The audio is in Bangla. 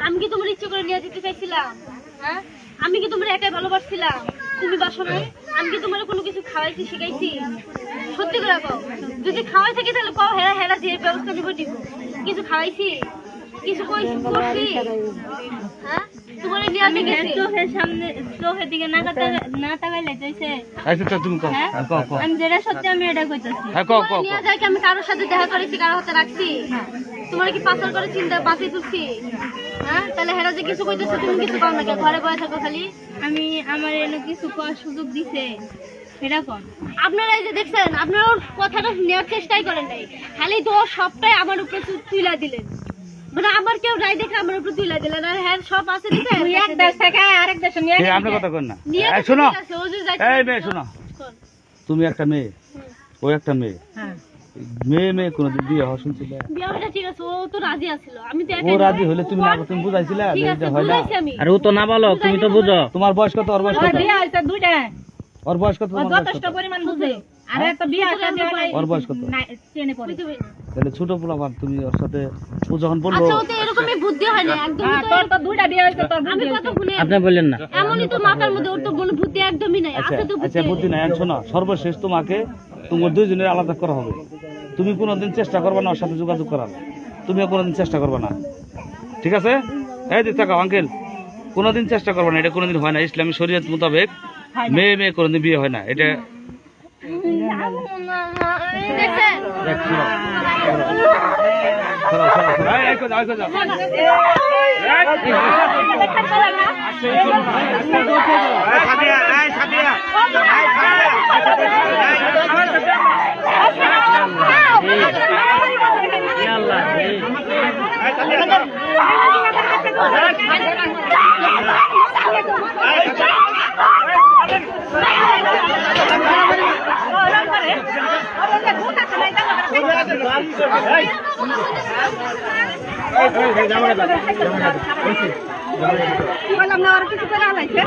আমি কি তোমার ইচ্ছে করে নিয়ে যেতে চাইছিলাম? হ্যাঁ, আমি কি তোমার একাই ভালোবাসছিলাম? তুমি বাসো নাই? আমি কি তোমার কোনো কিছু খাওয়াইছি শিখাইছি? সত্যি করে কও, যদি খাওয়াই থাকি তাহলে কও, হেরা হেরা যে ব্যবস্থা নিব দিব। কিছু খাওয়াইছি, কিছু কইছি করছি? হ্যাঁ, তোমার নিয়ে আমি গেছি চোখের সামনে, চোখের দিকে না তাকাইলে যাইছে। আচ্ছা তুমি কও, কও আমি যেটা সত্যি আমি এটা কইতাছি। হ্যাঁ কও কও। নিয়ে যাই কি আমি কারোর সাথে দেখা করেছি, কারোর হাতে রাখছি? তোমার কি পাচার করে চিন্তা বাঁচিয়ে তুলছি? হ্যাঁ, তাহলে হেরা যে কিছু কইতেছে তুমি কিছু কও না, ঘরে বসে থাকো খালি। আমি আমার এনে কিছু করার সুযোগ দিছে, এরকম আপনারা এই যে দেখছেন, আপনারা ওর কথাটা নেওয়ার চেষ্টাই করেন নাই, খালি তো সবটাই আমার উপরে তুইলা দিলেন। মানে আমার কেউ রায় দেখে আমার উপরে তুইলা দিলেন, আর হ্যাঁ সব আছে দিতে এক দেশ থেকে আরেক দেশে নিয়ে এই আপনি কথা কন না। এই শোনো, এই মেয়ে শোনো, তুমি একটা মেয়ে, ও একটা মেয়ে। হ্যাঁ, মেয়ে কোনদিন বিয়ে হওয়া শুনছিল? বিয়েটা ঠিক আছে, ও তো রাজি আছিল। আমি তো ও রাজি হলে তুমি না, তুমি বুঝাইছিলে যে হয় না? আর ও তো না বলো, তুমি তো বুঝো। তোমার বয়স কত? ওর বয়স কত? বিয়ে হইছে দুইটা। ওর বয়স কত? যথেষ্ট পরিমাণ বুঝে। আরে তো বিয়ে হইছে নাই। ওর বয়স কত? ট্রেনে পড়ে। তাহলে ছোট পোলাপান, তুমি ওর সাথে ও যখন বললো আচ্ছা, ও তো এরকমই বুদ্ধি হয় না একদম। তোর তো দুইটা বিয়ে হইছে, তোর আমি কত শুনে আপনি বললেন না। এমনই তো মাথার মধ্যে, ওর তো কোনো বুদ্ধি একদমই নাই। আচ্ছা আছে তো আচ্ছা বুদ্ধি নাই। শোনো, সর্বশেষ তোমাকে তোমার দুইজনের আলাদা করা হবে। তুমি কোনোদিন চেষ্টা করবে না ওর সাথে যোগাযোগ করার, তুমিও কোনোদিন চেষ্টা করবে না, ঠিক আছে? এই দিক থাকো আঙ্কেল, কোনোদিন চেষ্টা করবে না, এটা কোনোদিন হয় না। ইসলামী শরীয়ত মোতাবেক মেয়ে কোনোদিন বিয়ে হয় না। এটা কি বললাম না, আর কিছু করে আলাইছে।